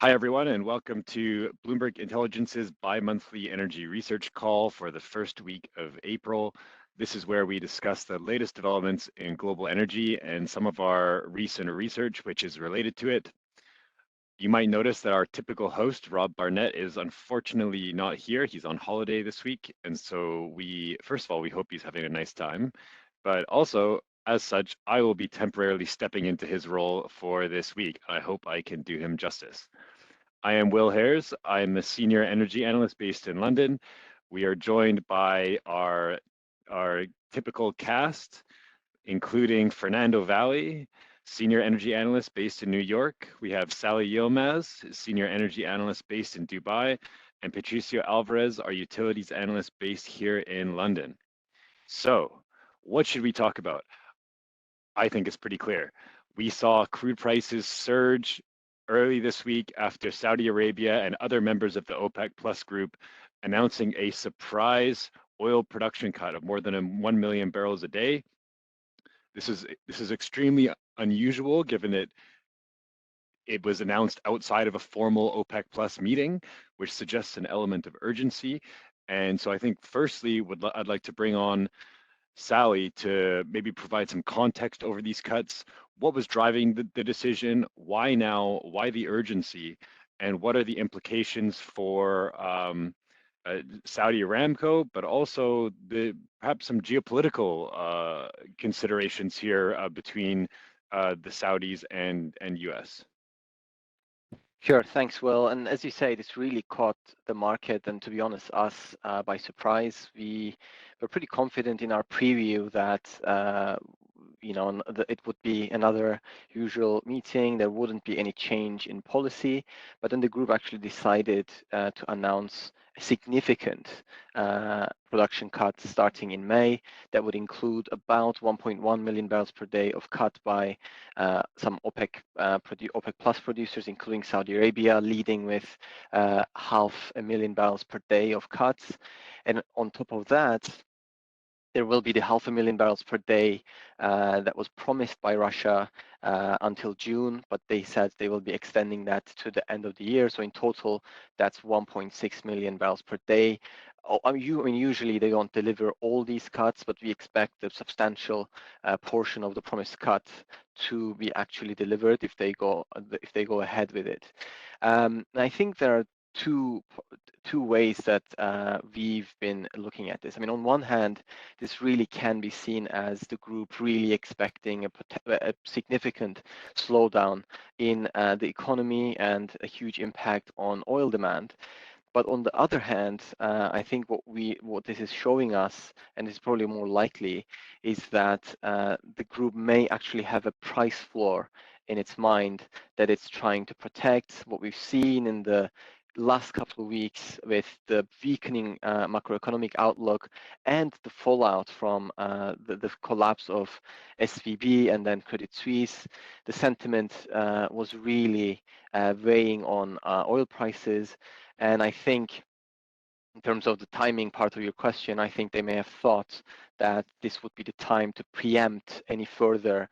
Hi, everyone, and welcome to Bloomberg Intelligence's bi-monthly energy research call for the first week of April. This is where we discuss the latest developments in global energy and some of our recent research, which is related to it. You might notice that our typical host, Rob Barnett, is unfortunately not here. He's on holiday this week. And so first of all, we hope he's having a nice time. But also, as such, I will be temporarily stepping into his role for this week. I hope I can do him justice. I am Will Hares. I'm a senior energy analyst based in London. We are joined by our typical cast, including Fernando Valle, senior energy analyst based in New York. We have Salih Yilmaz, senior energy analyst based in Dubai, and Patricio Alvarez, our utilities analyst based here in London. So, what should we talk about? I think it's pretty clear. We saw crude prices surge early this week after Saudi Arabia and other members of the OPEC Plus group announcing a surprise oil production cut of more than 1 million barrels a day. This is extremely unusual given that it was announced outside of a formal OPEC Plus meeting, which suggests an element of urgency. And so I think firstly, I'd like to bring on Salih to maybe provide some context over these cuts. What was driving the decision? Why now? Why the urgency? And what are the implications for Saudi Aramco, but also perhaps some geopolitical considerations here between the Saudis and US? Sure, thanks, Will. And as you say, this really caught the market, and to be honest, us by surprise. We were pretty confident in our preview that it would be another usual meeting. There wouldn't be any change in policy, but then the group actually decided to announce a significant production cut starting in May that would include about 1.1 million barrels per day of cut by some OPEC Plus producers, including Saudi Arabia, leading with 500,000 barrels per day of cuts. And on top of that, there will be the 500,000 barrels per day that was promised by Russia until June, but they said they will be extending that to the end of the year. So in total, that's 1.6 million barrels per day. Usually they don't deliver all these cuts, but we expect a substantial portion of the promised cut to be actually delivered if they go ahead with it. I think there are two ways that we've been looking at this. I mean, on one hand, this really can be seen as the group really expecting a significant slowdown in the economy and a huge impact on oil demand. But on the other hand, I think what this is showing us, and is probably more likely, is that the group may actually have a price floor in its mind that it's trying to protect. What we've seen in the last couple of weeks with the weakening macroeconomic outlook and the fallout from the collapse of SVB and then Credit Suisse, the sentiment was really weighing on oil prices. And I think in terms of the timing part of your question, I think they may have thought that this would be the time to preempt any further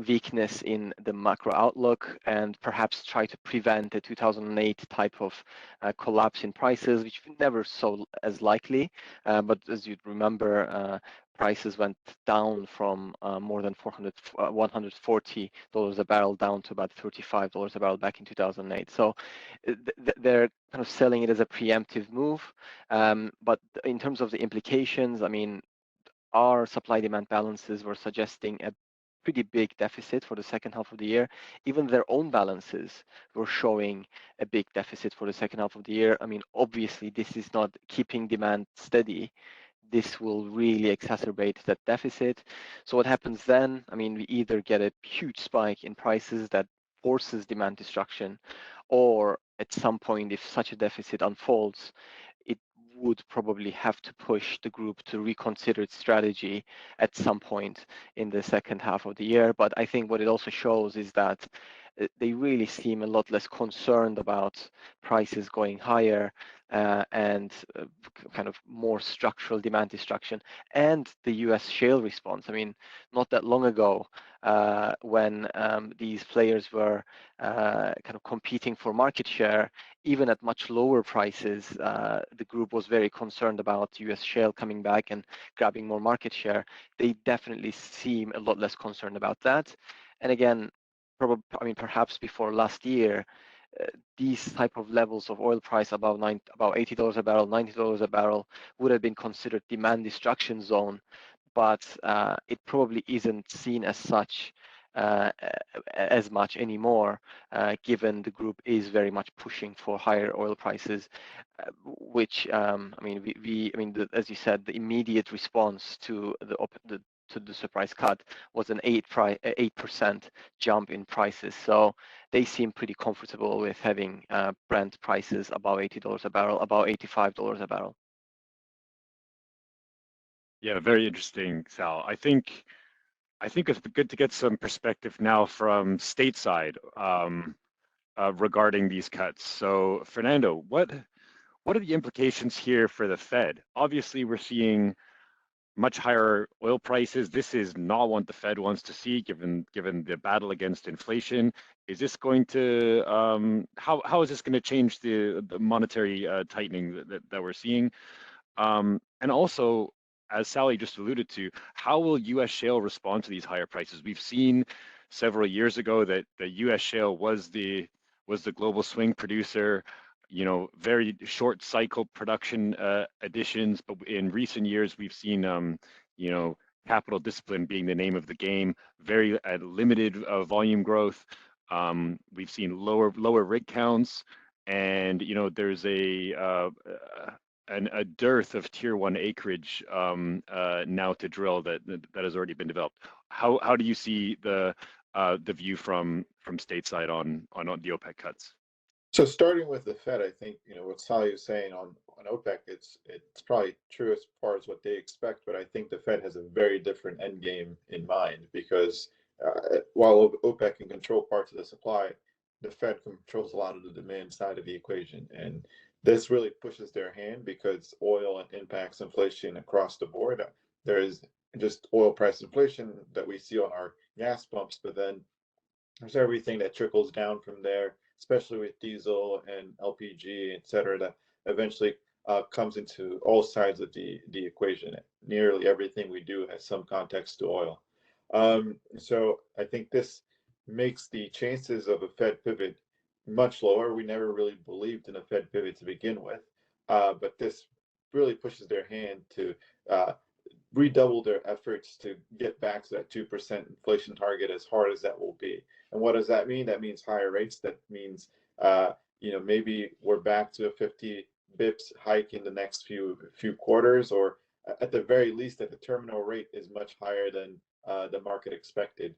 weakness in the macro outlook and perhaps try to prevent a 2008 type of collapse in prices, which we never saw as likely. But as you'd remember, prices went down from more than $140 a barrel down to about $35 a barrel back in 2008. So they're kind of selling it as a preemptive move. But in terms of the implications, I mean, our supply-demand balances were suggesting a pretty big deficit for the second half of the year. Even their own balances were showing a big deficit for the second half of the year. I mean, obviously, this is not keeping demand steady. This will really exacerbate that deficit. So what happens then? I mean, we either get a huge spike in prices that forces demand destruction, or at some point, if such a deficit unfolds, it would probably have to push the group to reconsider its strategy at some point in the second half of the year. But I think what it also shows is that they really seem a lot less concerned about prices going higher. and kind of more structural demand destruction, and the US shale response. I mean, not that long ago, when these players were kind of competing for market share, even at much lower prices, the group was very concerned about US shale coming back and grabbing more market share. They definitely seem a lot less concerned about that. And again, perhaps before last year, these type of levels of oil price about $80 a barrel, $90 a barrel would have been considered demand destruction zone, but it probably isn't seen as such as much anymore, given the group is very much pushing for higher oil prices, which as you said, the immediate response to the surprise cut was an 8% jump in prices. So they seem pretty comfortable with having Brent prices above $80 a barrel, about $85 a barrel. Yeah, very interesting, Sal. I think it's good to get some perspective now from stateside regarding these cuts. So, Fernando, what are the implications here for the Fed? Obviously, we're seeing much higher oil prices. This is not what the Fed wants to see, given the battle against inflation. Is this going to how is this going to change the monetary tightening that we're seeing? And also, as Salih just alluded to, how will U.S. shale respond to these higher prices? We've seen several years ago that the U.S. shale was the global swing producer, very short cycle production additions. But in recent years, we've seen, capital discipline being the name of the game, very limited volume growth. We've seen lower rig counts, and there's a dearth of tier one acreage now to drill that has already been developed. How do you see the view from stateside on the OPEC cuts? So starting with the Fed, I think what Salih is saying on OPEC, it's probably true as far as what they expect, but I think the Fed has a very different end game in mind, because while OPEC can control parts of the supply, the Fed controls a lot of the demand side of the equation, and this really pushes their hand because oil impacts inflation across the board. There is just oil price inflation that we see on our gas pumps, but then there's everything that trickles down from there, especially with diesel and LPG, et cetera, that eventually comes into all sides of the equation. Nearly everything we do has some context to oil. So I think this makes the chances of a Fed pivot much lower. We never really believed in a Fed pivot to begin with, but this really pushes their hand to redouble their efforts to get back to that 2% inflation target, as hard as that will be. And what does that mean? That means higher rates. That means maybe we're back to a 50 bips hike in the next few quarters, or at the very least, that the terminal rate is much higher than the market expected.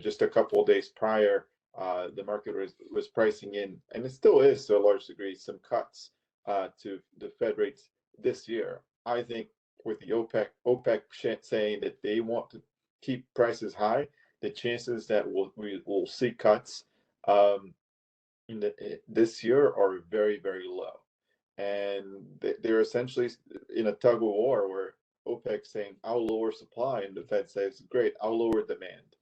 Just a couple of days prior, the market was pricing in, and it still is to a large degree, some cuts to the Fed rates this year. I think with the OPEC saying that they want to keep prices high, the chances that we will see cuts this year are very, very low. And they're essentially in a tug of war where OPEC saying, I'll lower supply, and the Fed says, great, I'll lower demand.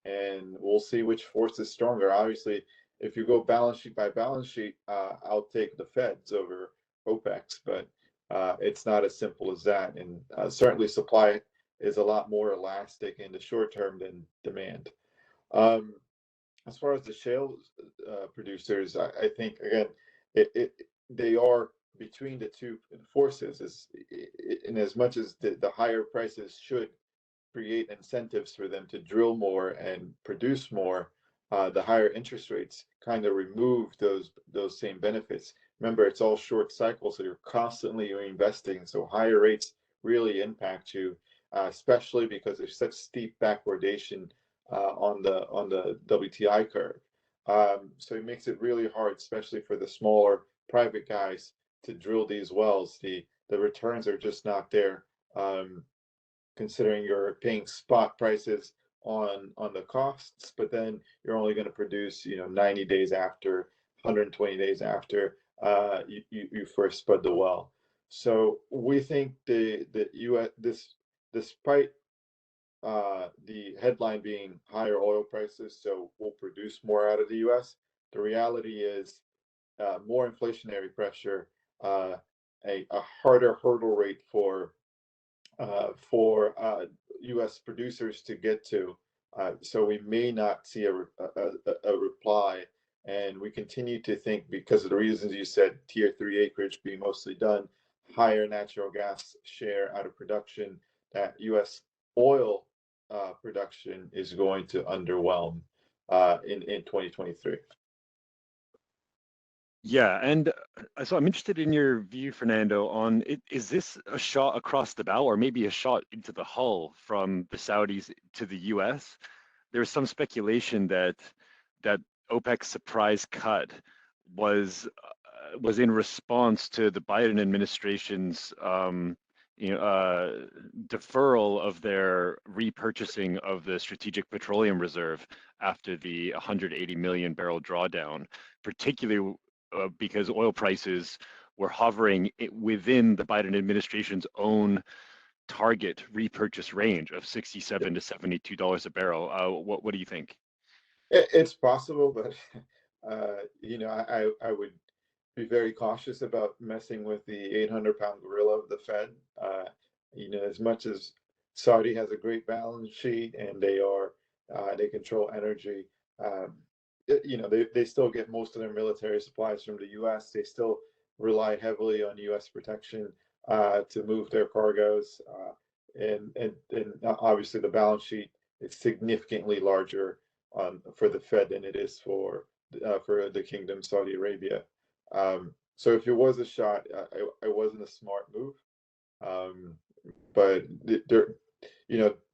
And we'll see which force is stronger. Obviously, if you go balance sheet by balance sheet, I'll take the Feds over OPEC's, but it's not as simple as that. And certainly supply is a lot more elastic in the short term than demand. As far as the shale producers, I think, again, they are between the two forces, in as much as the higher prices should create incentives for them to drill more and produce more, the higher interest rates kind of remove those same benefits. Remember, it's all short cycle, so you're constantly reinvesting. So higher rates really impact you, especially because there's such steep backwardation on the WTI curve. So it makes it really hard, especially for the smaller private guys, to drill these wells. The returns are just not there, considering you're paying spot prices on the costs, but then you're only going to produce 90 days after, 120 days after. you first spud the well. So we think the U.S. Despite the headline being higher oil prices, so we'll produce more out of the U.S. The reality is more inflationary pressure, a harder hurdle rate for U.S. producers to get to. So we may not see a reply, and we continue to think, because of the reasons you said, tier 3 acreage being mostly done, higher natural gas share out of production, that U.S. oil production is going to underwhelm in 2023. Yeah, and so I'm interested in your view, Fernando, on is this a shot across the bow or maybe a shot into the hull from the Saudis to the US? There was some speculation that OPEC's surprise cut was in response to the Biden administration's deferral of their repurchasing of the Strategic Petroleum Reserve after the 180 million barrel drawdown, particularly because oil prices were hovering within the Biden administration's own target repurchase range of $67 to $72 a barrel. What do you think? It's possible, but I would be very cautious about messing with the 800-pound gorilla of the Fed. As much as Saudi has a great balance sheet and they control energy, they still get most of their military supplies from the U.S. They still rely heavily on U.S. protection to move their cargoes, and obviously the balance sheet is significantly larger for the Fed than it is for the Kingdom Saudi Arabia. So if it was a shot, it wasn't a smart move. But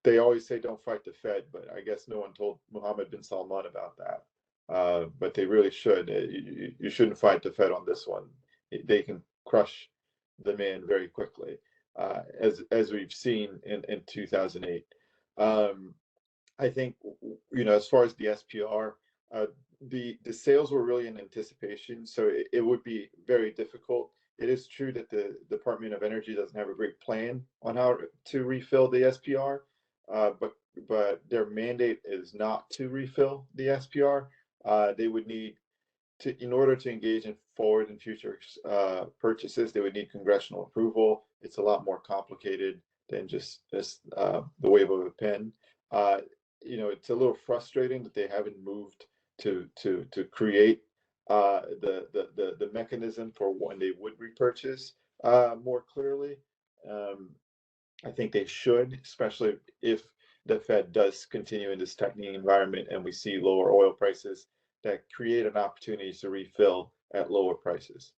they always say don't fight the Fed, but I guess no one told Mohammed bin Salman about that. But they really should. You shouldn't fight the Fed on this one. They can crush the man very quickly, as we've seen in 2008. I think, as far as the SPR, the sales were really in anticipation, so it would be very difficult. It is true that the Department of Energy doesn't have a great plan on how to refill the SPR, but their mandate is not to refill the SPR. They would need to, in order to engage in forward and future purchases, they would need congressional approval. It's a lot more complicated than just the wave of a pen. It's a little frustrating that they haven't moved to create the mechanism for when they would repurchase more clearly. I think they should, especially if the Fed does continue in this tightening environment and we see lower oil prices that create an opportunity to refill at lower prices.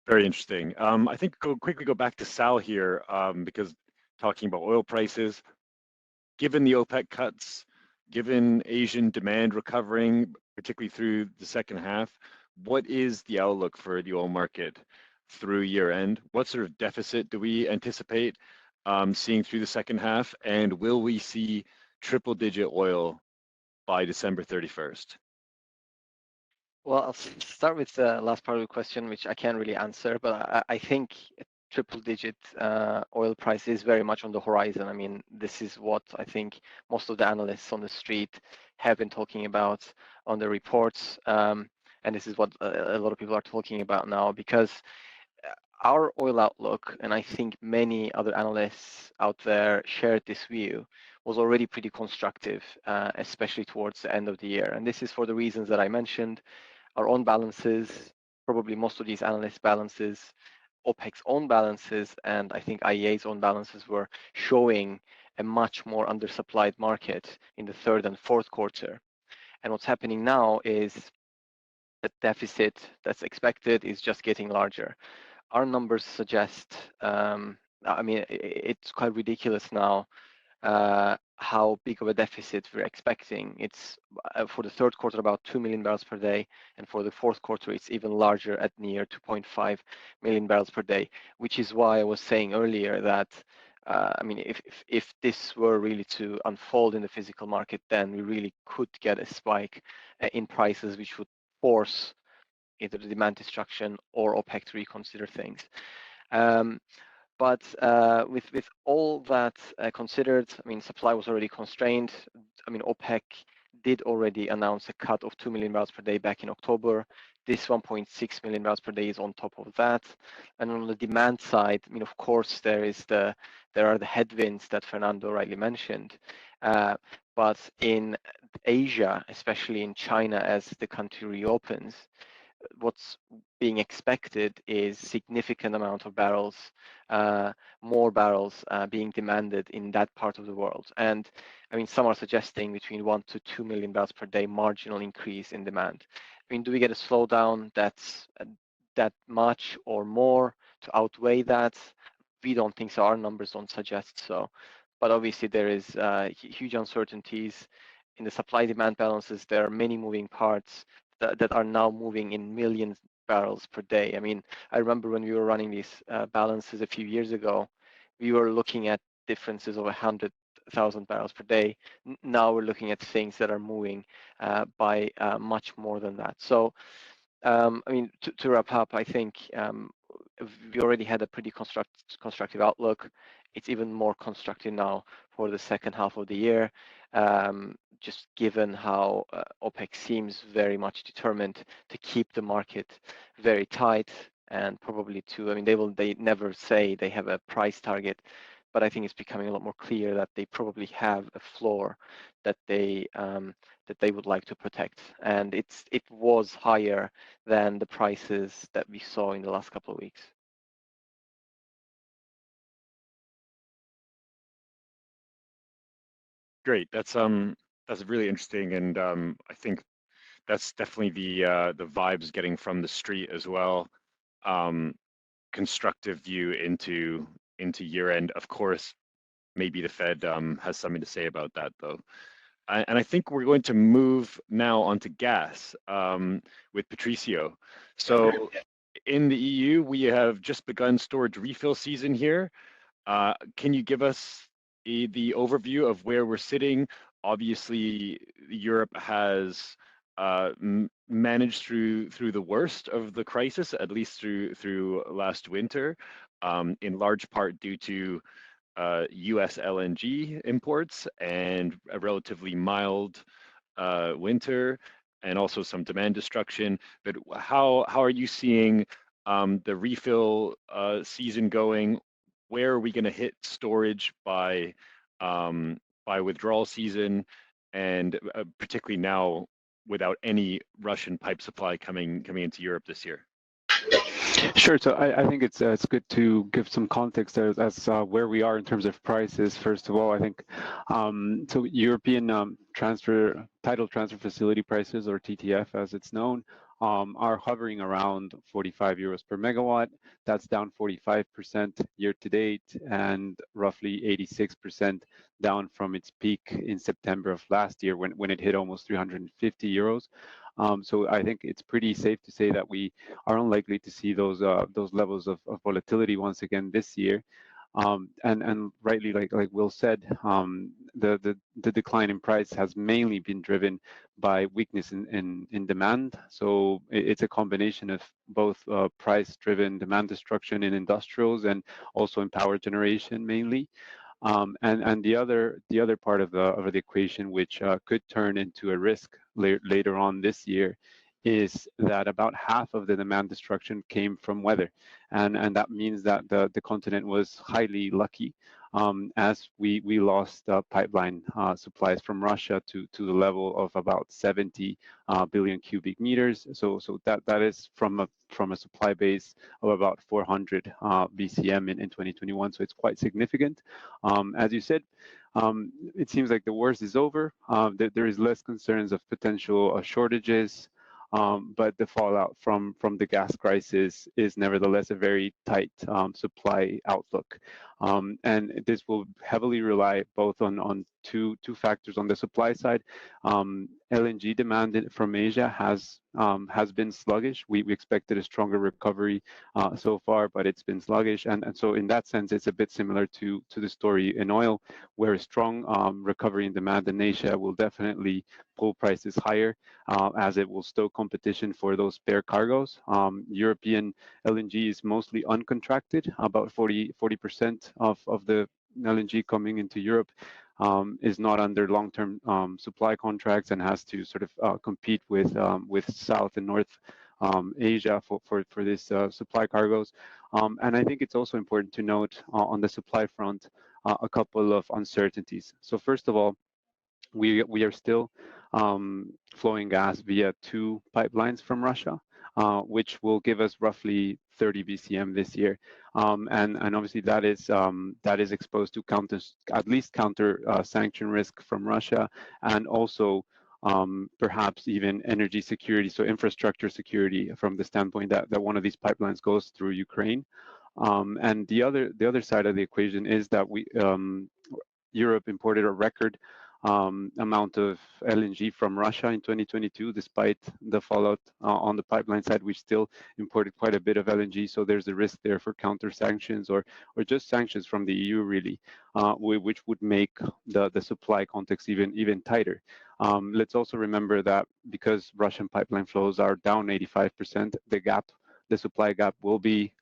Very interesting. I think quickly go back to Sal here, because talking about oil prices, given the OPEC cuts, given Asian demand recovering, particularly through the second half, what is the outlook for the oil market through year end? What sort of deficit do we anticipate seeing through the second half? And will we see triple digit oil by December 31st? Well, I'll start with the last part of the question, which I can't really answer, but I think triple-digit oil price is very much on the horizon. I mean, this is what I think most of the analysts on the street have been talking about on the reports, and this is what a lot of people are talking about now, because our oil outlook, and I think many other analysts out there shared this view, was already pretty constructive, especially towards the end of the year. And this is for the reasons that I mentioned. Our own balances, probably most of these analyst balances, OPEC's own balances, and I think IEA's own balances were showing a much more undersupplied market in the third and fourth quarter. And what's happening now is the deficit that's expected is just getting larger. Our numbers suggest, it's quite ridiculous now how big of a deficit we're expecting. It's for the third quarter about 2 million barrels per day, and for the fourth quarter it's even larger at near 2.5 million barrels per day, which is why I was saying earlier that if this were really to unfold in the physical market, then we really could get a spike in prices which would force either the demand destruction or OPEC to reconsider things. But with all that considered, I mean, supply was already constrained. I mean, OPEC did already announce a cut of 2 million barrels per day back in October. This 1.6 million barrels per day is on top of that. And on the demand side, I mean, of course, there are the headwinds that Fernando rightly mentioned. But in Asia, especially in China, as the country reopens, what's being expected is significant amount of barrels, more barrels being demanded in that part of the world. And I mean, some are suggesting between 1 to 2 million barrels per day marginal increase in demand. I mean, do we get a slowdown that's that much or more to outweigh that? We don't think so. Our numbers don't suggest so. But obviously, there is huge uncertainties in the supply-demand balances. There are many moving parts that are now moving in millions barrels per day. I mean, I remember when we were running these balances a few years ago, we were looking at differences of 100,000 barrels per day. Now we're looking at things that are moving by much more than that. So, I mean, to wrap up, I think we already had a pretty constructive outlook. It's even more constructive now for the second half of the year, just given how OPEC seems very much determined to keep the market very tight, and probably to, I mean, they never say they have a price target, but I think it's becoming a lot more clear that they probably have a floor that they would like to protect, and it was higher than the prices that we saw in the last couple of weeks. Great. That's really interesting, and I think that's definitely the vibes getting from the street as well. Constructive view into year end. Of course, maybe the Fed has something to say about that though. And I think we're going to move now onto gas with Patricio. So in the EU, we have just begun storage refill season here. Can you give us the overview of where we're sitting? Obviously, Europe has managed through the worst of the crisis, at least through last winter, in large part due to US LNG imports and a relatively mild winter, and also some demand destruction. But how are you seeing the refill season going? Where are we going to hit storage by withdrawal season, and particularly now without any Russian pipe supply coming into Europe this year? Sure. So I think it's good to give some context as where we are in terms of prices. First of all, I think so European tidal transfer facility prices, or TTF as it's known, are hovering around 45 euros per megawatt. That's down 45% year to date, and roughly 86% down from its peak in September of last year when it hit almost 350 euros. So I think it's pretty safe to say that we are unlikely to see those levels of volatility once again this year. And rightly, like Will said, the decline in price has mainly been driven by weakness in demand. So it's a combination of both price-driven demand destruction in industrials and also in power generation mainly. And the other part of the equation, which could turn into a risk later on this year, is that about half of the demand destruction came from weather, and that means that the continent was highly lucky, as we lost pipeline supplies from Russia to the level of about 70 billion cubic meters. So that is from a supply base of about 400 BCM in 2021. So it's quite significant. As you said, it seems like the worst is over. There is less concerns of potential shortages. But the fallout from the gas crisis is nevertheless a very tight supply outlook. And this will heavily rely both on two factors on the supply side. LNG demand from Asia has been sluggish. We expected a stronger recovery so far, but it's been sluggish, and so in that sense, it's a bit similar to the story in oil, where a strong recovery in demand in Asia will definitely pull prices higher, as it will stoke competition for those spare cargoes. European LNG is mostly uncontracted. About 40% of the LNG coming into Europe is not under long-term supply contracts and has to sort of compete with South and North Asia for this supply cargoes. And I think it's also important to note on the supply front a couple of uncertainties. So first of all, we are still flowing gas via 2 pipelines from Russia, which will give us roughly 30 BCM this year, and obviously that is exposed to at least counter sanction risk from Russia, and also perhaps even energy security, so infrastructure security, from the standpoint that one of these pipelines goes through Ukraine. And the other side of the equation is that Europe imported a record amount of LNG from Russia in 2022, despite the fallout on the pipeline side. We still imported quite a bit of LNG, so there's a risk there for counter sanctions or just sanctions from the EU, really, which would make the supply context even tighter. Let's also remember that because Russian pipeline flows are down 85%, the supply gap will be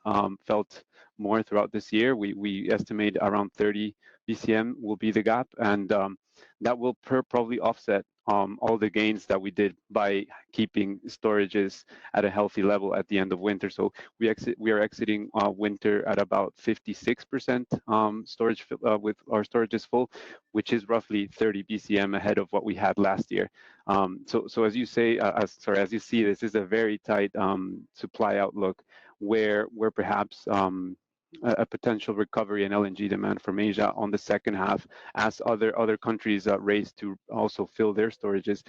felt more throughout this year. We estimate around 30 BCM will be the gap, and that will probably offset all the gains that we did by keeping storages at a healthy level at the end of winter. So we are exiting winter at about 56% storage with our storages full, which is roughly 30 BCM ahead of what we had last year. So as you say, as you see, this is a very tight supply outlook, where perhaps a potential recovery in LNG demand from Asia on the second half, as other countries race to also fill their storages,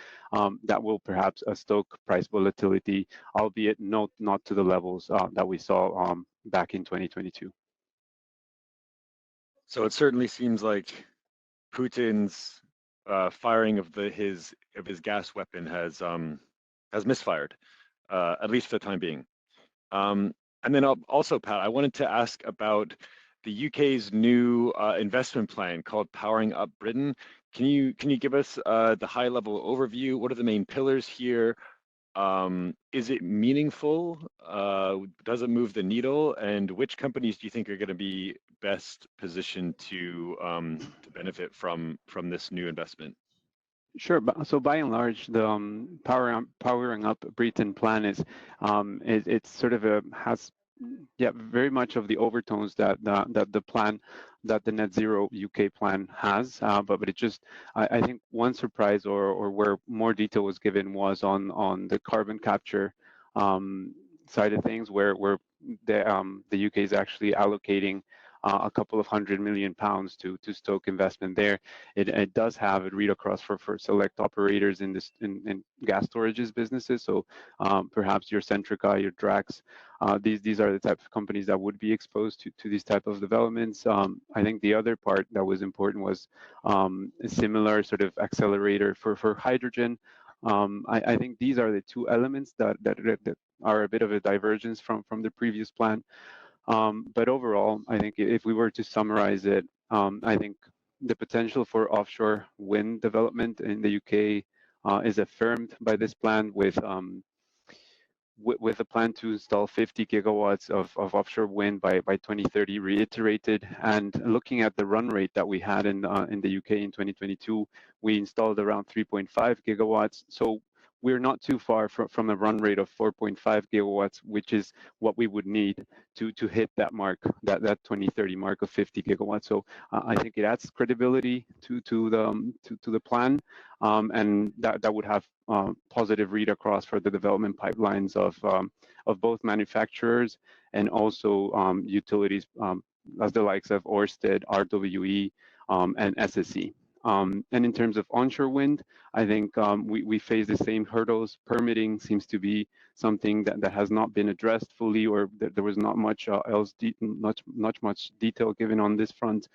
that will perhaps stoke price volatility, albeit not to the levels that we saw back in 2022. So it certainly seems like Putin's firing of his gas weapon has misfired, at least for the time being. And then also, Pat, I wanted to ask about the UK's new investment plan called Powering Up Britain. Can you give us the high-level overview? What are the main pillars here? Is it meaningful? Does it move the needle? And which companies do you think are going to be best positioned to benefit from this new investment? Sure. So by and large, the powering up Britain plan is it's sort of has very much of the overtones that the plan, that the net zero UK plan has, but it just, I think one surprise or where more detail was given was on the carbon capture side of things, where the UK is actually allocating a couple of £100 million to stoke investment there. It does have a read across for select operators in gas storages businesses. So perhaps your Centrica, your Drax, these are the type of companies that would be exposed to these type of developments. I think the other part that was important was a similar sort of accelerator for hydrogen. I think these are the two elements that are a bit of a divergence from the previous plan. But overall, I think if we were to summarize it, I think the potential for offshore wind development in the UK is affirmed by this plan, with a plan to install 50 gigawatts of offshore wind by 2030 reiterated. And looking at the run rate that we had in the UK in 2022, we installed around 3.5 gigawatts. So we're not too far from a run rate of 4.5 gigawatts, which is what we would need to hit that mark, that 2030 mark of 50 gigawatts. So I think it adds credibility to the plan, and that would have positive read across for the development pipelines of both manufacturers and also utilities, as the likes of Ørsted, RWE, and SSE. And in terms of onshore wind, I think we face the same hurdles. Permitting seems to be something that has not been addressed fully, or there was not much much detail given on this front.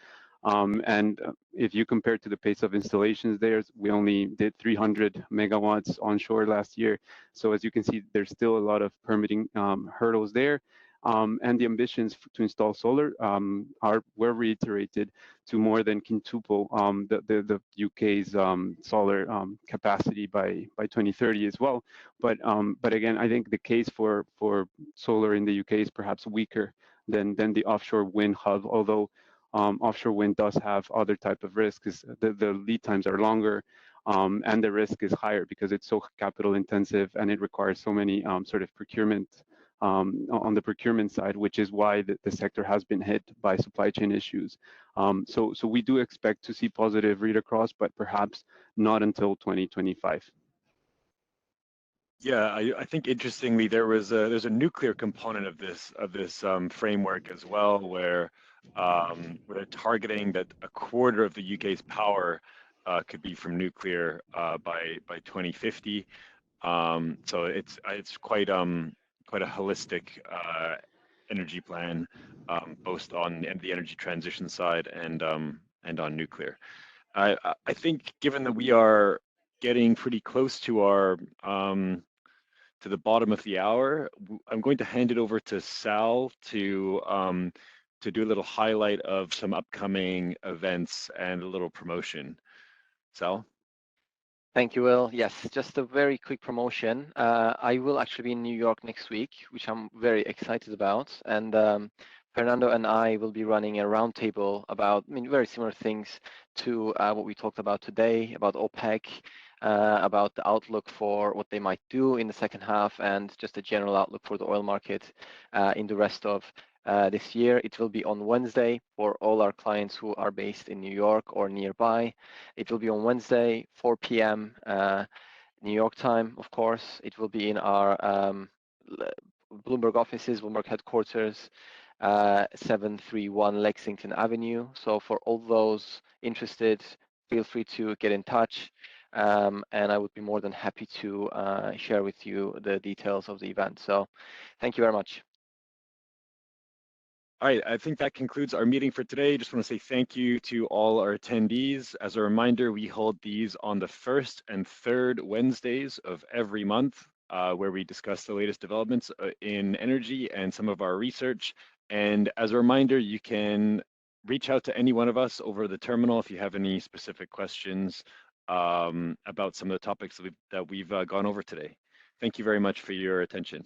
And if you compare to the pace of installations there, we only did 300 megawatts onshore last year. So as you can see, there's still a lot of permitting hurdles there. And the ambitions to install solar were reiterated to more than quintuple the UK's solar capacity by 2030 as well. But again, I think the case for solar in the UK is perhaps weaker than the offshore wind hub, although offshore wind does have other type of risks. The lead times are longer, and the risk is higher because it's so capital intensive and it requires so many sort of procurement on the procurement side, which is why the sector has been hit by supply chain issues. So we do expect to see positive read across, but perhaps not until 2025. Yeah, I think interestingly there's a nuclear component of this framework as well, where they're targeting that a quarter of the UK's power could be from nuclear by 2050. So it's quite a holistic energy plan, both on the energy transition side and on nuclear. I think given that we are getting pretty close to our to the bottom of the hour, I'm going to hand it over to Sal to do a little highlight of some upcoming events and a little promotion. Sal? Thank you, Will. Yes, just a very quick promotion. I will actually be in New York next week, which I'm very excited about. And Fernando and I will be running a roundtable about, very similar things to what we talked about today, about OPEC, about the outlook for what they might do in the second half, and just a general outlook for the oil market in the rest of this year. It will be on Wednesday for all our clients who are based in New York or nearby. It will be on Wednesday, 4 p.m. New York time, of course. It will be in our Bloomberg offices, Bloomberg headquarters, 731 Lexington Avenue. So for all those interested, feel free to get in touch. And I would be more than happy to share with you the details of the event. So thank you very much. All right, I think that concludes our meeting for today. Just want to say thank you to all our attendees. As a reminder, we hold these on the first and third Wednesdays of every month, where we discuss the latest developments in energy and some of our research. And as a reminder, you can reach out to any one of us over the terminal if you have any specific questions about some of the topics that we've gone over today. Thank you very much for your attention.